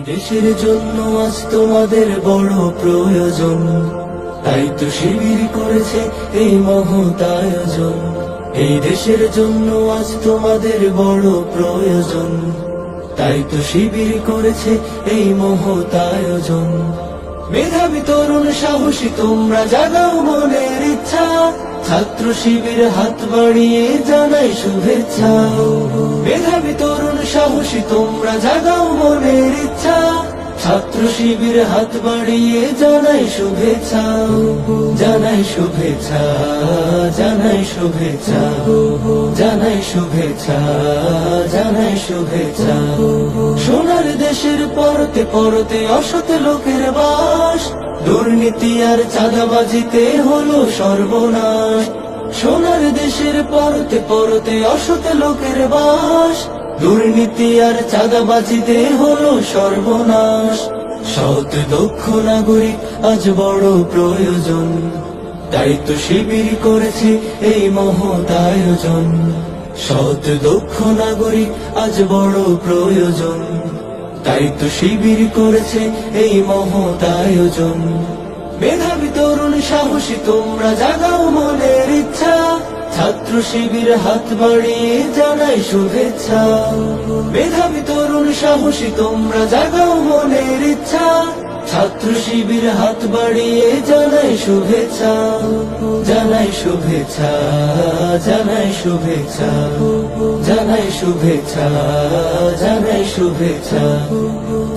দেশের জন্য আজ তোমাদের বড় প্রয়োজন, তাই তো শিবির করেছে এই মহৎ আয়োজন। এই দেশের জন্য আজ তোমাদের বড় প্রয়োজন, তাই তো শিবির করেছে এই মহৎ আয়োজন। মেধাবী তরুণ সাহসী তোমরা জাগাও মনের ইচ্ছা, ছাত্র শিবির হাত বাড়িয়ে জানাই শুভেচ্ছা। মেধাবী তরুণ সাহসী তোমরা জাগাও মনের ইচ্ছা, ছাত্র শিবির হাত বাড়িয়ে জানাই শুভেচ্ছা। জানাই শুভেচ্ছা, জানাই শুভেচ্ছা, জানাই শুভেচ্ছা, জানাই শুভেচ্ছা। সোনার দেশের পরতে পরতে অসৎ লোকের বাস, দুর্নীতি আর চাঁদাবাজিতে হলো সর্বনাশ। সোনার দেশের পরতে পরতে অসৎ লোকের বাস, দুর্নীতি আর চাঁদাবাজিতে হলো সর্বনাশ। সৎ দক্ষ নাগরিক আজ বড় প্রয়োজন, তাই তো শিবির করেছে এই মহৎ আয়োজন। সৎ দক্ষ নাগরিক আজ বড় প্রয়োজন, তাই তো শিবির করেছে এই মহৎ আয়োজন। মেধাবী তরুণ সাহসী তোমরা জাগাও মনের ইচ্ছা, ছাত্র শিবির হাত বাড়িয়ে জানাই শুভেচ্ছা। মেধাবী তরুণ সাহসী তোমরা জাগাও মনের ইচ্ছা, ছাত্র শিবির হাত বাড়িয়ে জানাই শুভেচ্ছা। জানাই শুভেচ্ছা, জানাই শুভেচ্ছা, জানাই শুভেচ্ছা, জানাই শুভেচ্ছা।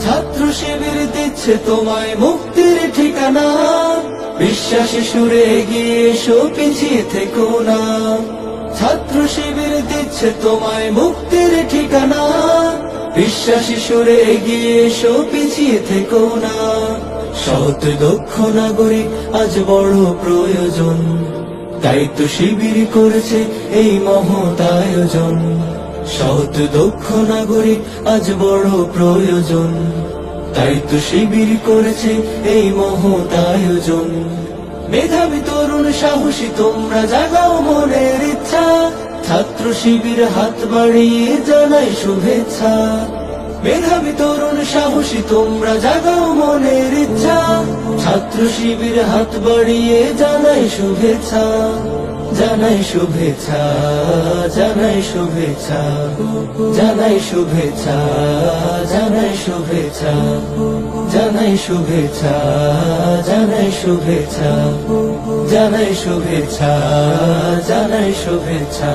ছাত্র শিবির দিচ্ছে তোমায় মুক্তির ঠিকানা, বিশ্বাসী সুরে এগিয়ে এসো পিছিয়ে থেকো না। ছাত্র শিবির দিচ্ছে তোমায় মুক্তির ঠিকানা, বিশ্বাসী সুরে এগিয়ে এসো পিছিয়ে থেকো না। সৎ দক্ষ নাগরিক আজ বড় প্রয়োজন, তাই তো শিবির করেছে এই মহৎ আয়োজন। সৎ দক্ষ নাগরিক আজ বড় প্রয়োজন, তাই তো শিবির করেছে এই মহৎ আয়োজন। মেধাবী তরুণ সাহসী তোমরা জাগাও মনের ইচ্ছা, ছাত্র শিবির হাত বাড়িয়ে জানাই শুভেচ্ছা। মেধাবী তরুণ সাহসী তোমরা জাগাও মনের ইচ্ছা, ছাত্র শিবির হাত বাড়িয়ে জানাই শুভেচ্ছা। জানাই শুভেচ্ছা, জানাই শুভেচ্ছা, জানাই শুভেচ্ছা, জানাই শুভেচ্ছা, জানাই শুভেচ্ছা, জানাই শুভেচ্ছা, জানাই শুভেচ্ছা, জানাই শুভেচ্ছা।